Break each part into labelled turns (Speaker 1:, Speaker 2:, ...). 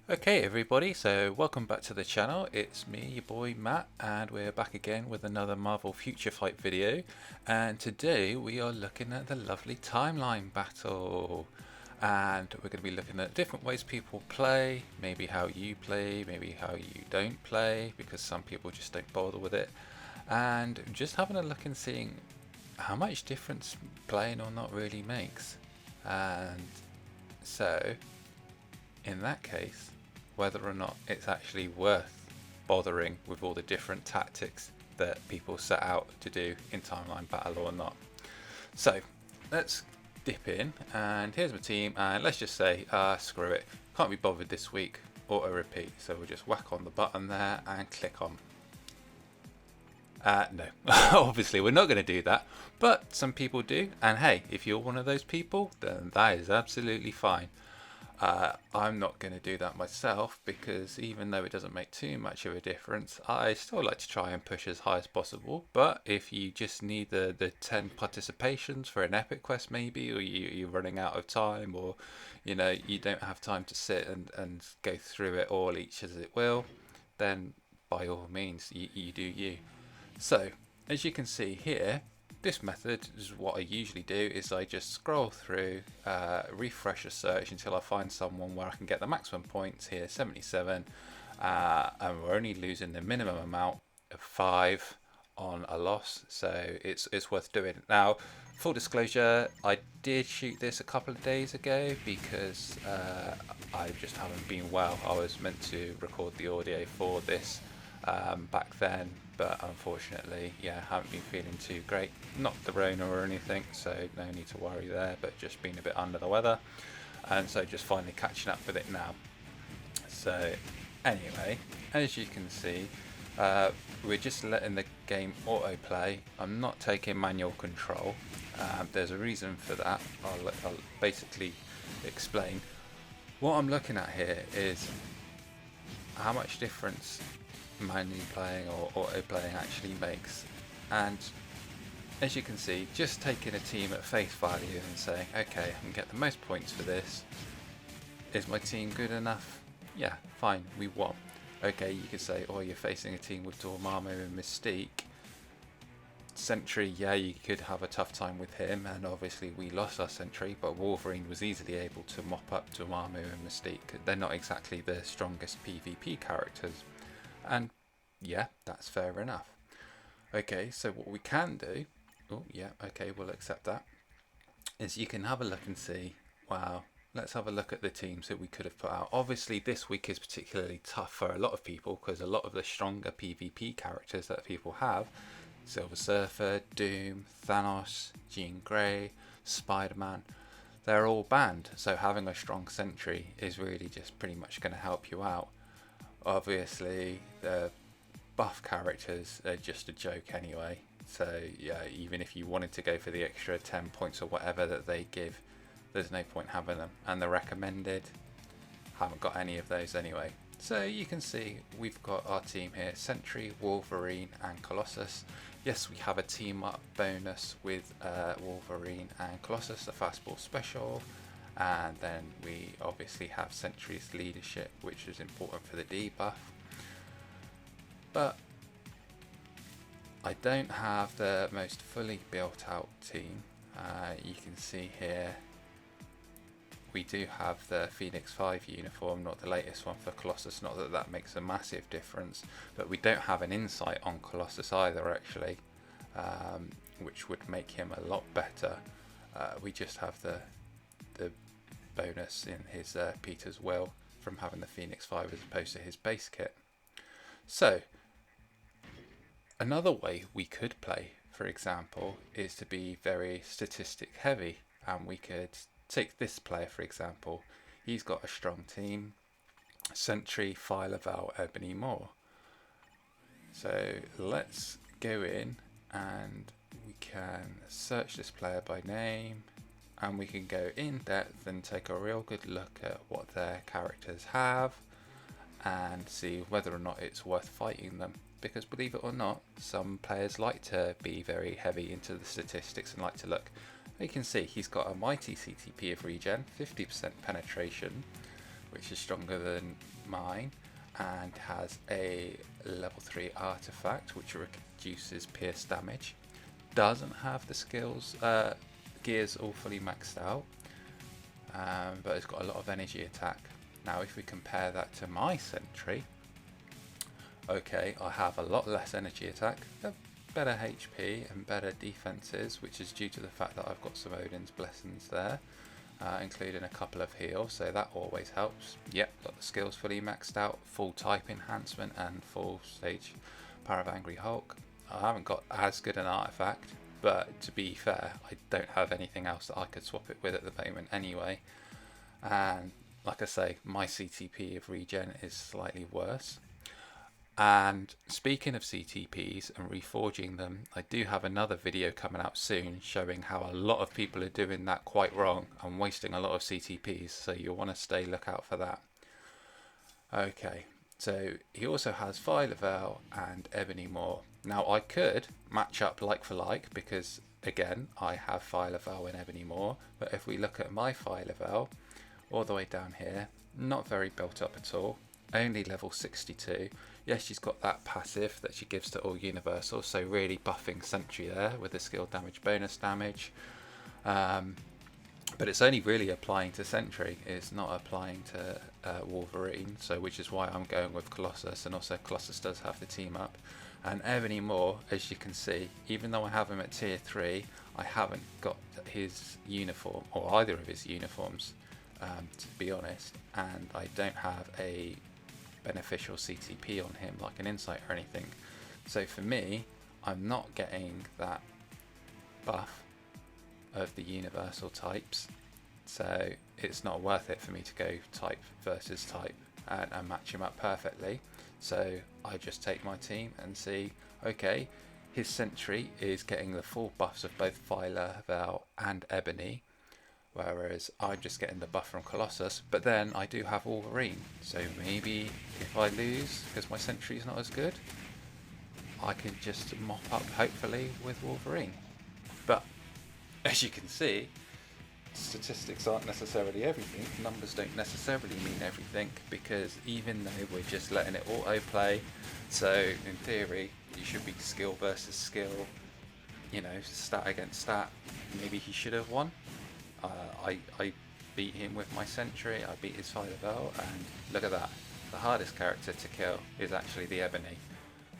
Speaker 1: Okay everybody, so welcome back to the channel. It's me, your boy Matt, and we're back again with another Marvel Future Fight video. And today we are looking at the lovely timeline battle. And we're going to be looking at different ways people play, maybe how you play, maybe how you don't play, because some people just don't bother with it. And just having a look and seeing how much difference playing or not really makes. And so, in that case, whether or not it's actually worth bothering with all the different tactics that people set out to do in timeline battle or not. So let's dip in, and here's my team, and let's just say screw it, can't be bothered this week, auto repeat. So we'll just whack on the button there and click on. No, obviously we're not going to do that, but some people do, and hey, if you're one of those people, then that is absolutely fine. I'm not going to do that myself, because even though it doesn't make too much of a difference, I still like to try and push as high as possible. But if you just need the 10 participations for an epic quest maybe, or you're running out of time, or you don't have time to sit and go through it all each as it will, then by all means you do you. So as you can see here, this method is what I usually do, is I just scroll through, refresh a search until I find someone where I can get the maximum points here, 77, and we're only losing the minimum amount of 5 on a loss, so it's worth doing. Now, full disclosure, I did shoot this a couple of days ago because I just haven't been well. I was meant to record the audio for this back then, but unfortunately, yeah, haven't been feeling too great. Not the Rona or anything, so no need to worry there, but just been a bit under the weather, and so just finally catching up with it now. So anyway, as you can see, we're just letting the game autoplay. I'm not taking manual control. There's a reason for that. I'll basically explain. What I'm looking at here is how much difference manually playing or auto playing actually makes, and as you can see, just taking a team at face value and saying, okay, I can get the most points for this. Is my team good enough? Yeah, fine, we won. Okay, you could say, oh, you're facing a team with Dormammu and Mystique. Sentry, yeah, you could have a tough time with him, and obviously we lost our Sentry, but Wolverine was easily able to mop up Dormammu and Mystique. They're not exactly the strongest PvP characters, and yeah, that's fair enough. Okay, so what we can do, oh yeah, okay, we'll accept that, is you can have a look and see, wow, let's have a look at the teams that we could have put out. Obviously this week is particularly tough for a lot of people, because a lot of the stronger PvP characters that people have, Silver Surfer, Doom, Thanos, Jean Grey, Spider-Man, they're all banned, so having a strong Sentry is really just pretty much going to help you out. Obviously the buff characters are just a joke anyway, so yeah, even if you wanted to go for the extra 10 points or whatever that they give, there's no point having them. And the recommended, haven't got any of those anyway. So you can see we've got our team here, Sentry, Wolverine and Colossus. Yes, we have a team up bonus with Wolverine and Colossus, the fastball special, and then we obviously have Sentry's leadership, which is important for the debuff. But I don't have the most fully built out team. You can see here we do have the Phoenix 5 uniform, not the latest one for Colossus, not that that makes a massive difference, but we don't have an insight on Colossus either actually, which would make him a lot better. We just have the bonus in his Peter's Will from having the Phoenix 5 as opposed to his base kit. So another way we could play, for example, is to be very statistic heavy, and we could take this player for example. He's got a strong team, Sentry, Phyla-Vell, Ebony Maw. So let's go in and we can search this player by name, and we can go in depth and take a real good look at what their characters have and see whether or not it's worth fighting them. Because believe it or not, some players like to be very heavy into the statistics and like to look. You can see he's got a mighty CTP of regen, 50% penetration, which is stronger than mine, and has a level 3 artifact which reduces pierce damage. Doesn't have the skills gears all fully maxed out, but it's got a lot of energy attack. Now if we compare that to my sentry, okay, I have a lot less energy attack, better HP and better defenses, which is due to the fact that I've got some Odin's Blessings there, including a couple of heals, so that always helps. Yep, got the skills fully maxed out, full type enhancement and full stage Power of Angry Hulk. I haven't got as good an artifact, but to be fair, I don't have anything else that I could swap it with at the moment anyway. And like I say, my CTP of regen is slightly worse. And speaking of CTPs and reforging them, I do have another video coming out soon showing how a lot of people are doing that quite wrong and wasting a lot of CTPs, so you'll want to stay lookout for that. Okay, so he also has Phyla-Vell and Ebony Maw. Now I could match up like for like, because again I have Phyla-Vell and Ebony Maw, but if we look at my Phyla-Vell all the way down here, not very built up at all, only level 62. Yes, she's got that passive that she gives to all universals, so really buffing Sentry there with the skill damage bonus damage. But it's only really applying to Sentry, it's not applying to Wolverine, so which is why I'm going with Colossus, and also Colossus does have the team up. And Ebony Maw, as you can see, even though I have him at tier 3, I haven't got his uniform, or either of his uniforms, to be honest, and I don't have a beneficial CTP on him like an insight or anything. So for me, I'm not getting that buff of the universal types, so it's not worth it for me to go type versus type and match him up perfectly. So I just take my team and see, okay, his Sentry is getting the full buffs of both Phyla-Vell and Ebony, whereas I'm just getting the buff from Colossus. But then I do have Wolverine, so maybe if I lose because my Sentry is not as good, I can just mop up hopefully with Wolverine. But as you can see, statistics aren't necessarily everything, numbers don't necessarily mean everything, because even though we're just letting it autoplay, so in theory you should be skill versus skill, you know, stat against stat, maybe he should have won. I beat him with my Sentry, I beat his Phyla-Vell, and look at that, the hardest character to kill is actually the Ebony,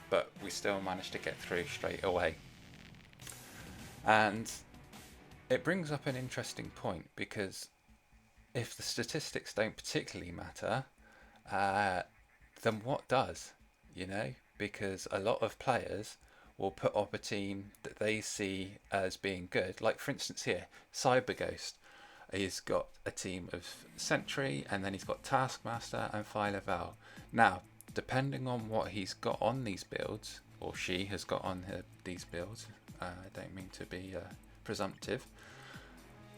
Speaker 1: but we still managed to get through straight away. And it brings up an interesting point, because if the statistics don't particularly matter, then what does? You know, because a lot of players will put up a team that they see as being good. Like for instance here, Cyberghost, he's got a team of Sentry, and then he's got Taskmaster and Phyla-Vell. Now, depending on what he's got on these builds, or she has got on these builds, I don't mean to be presumptive,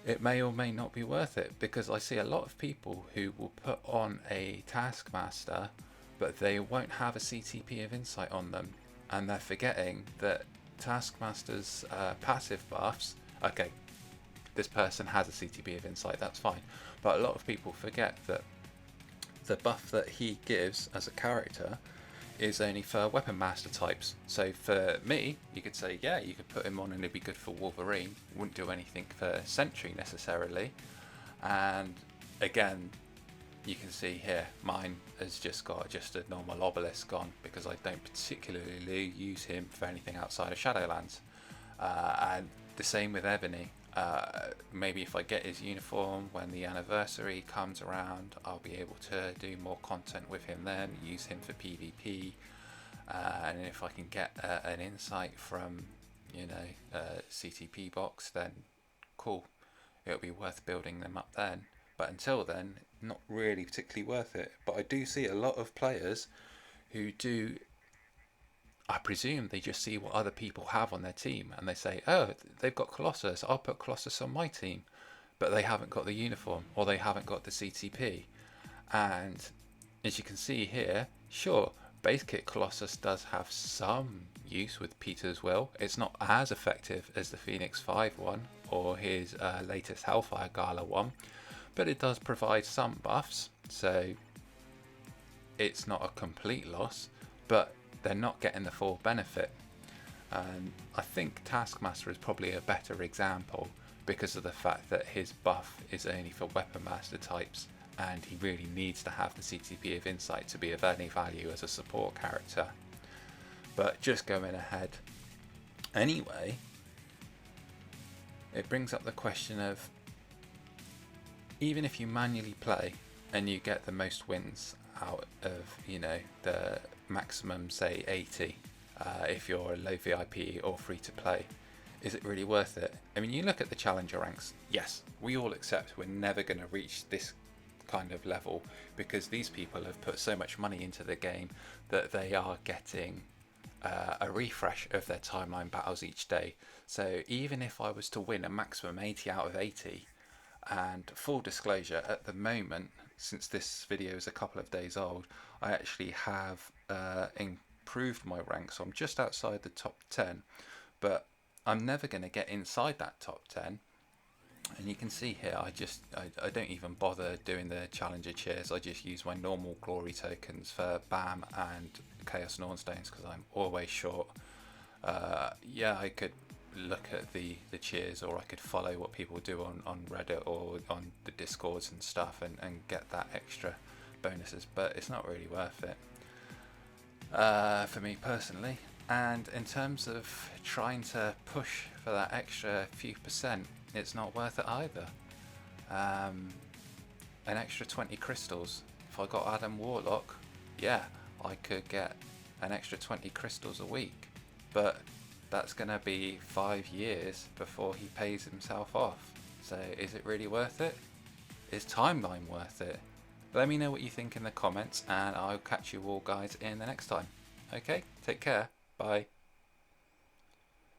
Speaker 1: it may or may not be worth it, because I see a lot of people who will put on a Taskmaster but they won't have a CTP of Insight on them, and they're forgetting that Taskmaster's passive buffs, okay, this person has a CTP of Insight, that's fine, but a lot of people forget that the buff that he gives as a character is only for Weapon Master types. So for me, you could say, yeah, you could put him on and it'd be good for Wolverine, wouldn't do anything for Sentry necessarily. And again, you can see here, mine has just got just a normal obelisk on, because I don't particularly use him for anything outside of Shadowlands. And the same with Ebony. Maybe if I get his uniform when the anniversary comes around, I'll be able to do more content with him then, use him for PvP, and if I can get an insight from, you know, CTP box, then cool, it'll be worth building them up then. But until then, not really particularly worth it. But I do see a lot of players who do, I presume they just see what other people have on their team and they say, oh, they've got Colossus, I'll put Colossus on my team, but they haven't got the uniform or they haven't got the CTP. And as you can see here, sure, base kit Colossus does have some use with Peter's Will. It's not as effective as the Phoenix 5 one or his latest Hellfire Gala one, but it does provide some buffs. So it's not a complete loss, but they're not getting the full benefit. And I think Taskmaster is probably a better example because of the fact that his buff is only for Weapon Master types, and he really needs to have the CTP of Insight to be of any value as a support character. But just going ahead anyway, it brings up the question of, even if you manually play and you get the most wins out of, you know, the maximum, say 80, if you're a low VIP or free to play, is it really worth it? I mean, you look at the challenger ranks, yes, we all accept we're never going to reach this kind of level because these people have put so much money into the game that they are getting a refresh of their timeline battles each day. So even if I was to win a maximum 80 out of 80, and full disclosure, at the moment, since this video is a couple of days old, I actually have improved my rank, so I'm just outside the top 10, but I'm never going to get inside that top 10. And you can see here, I don't even bother doing the challenger cheers. I just use my normal glory tokens for BAM and Chaos Nornstones because I'm always short. Yeah, I could look at the cheers, or I could follow what people do on Reddit or on the Discords and stuff and get that extra bonuses, but it's not really worth it for me personally. And in terms of trying to push for that extra few percent, it's not worth it either. An extra 20 crystals, if I got Adam Warlock, yeah, I could get an extra 20 crystals a week, but that's going to be 5 years before he pays himself off. So is it really worth it? Is timeline worth it? Let me know what you think in the comments, and I'll catch you all guys in the next time. Okay, take care. Bye.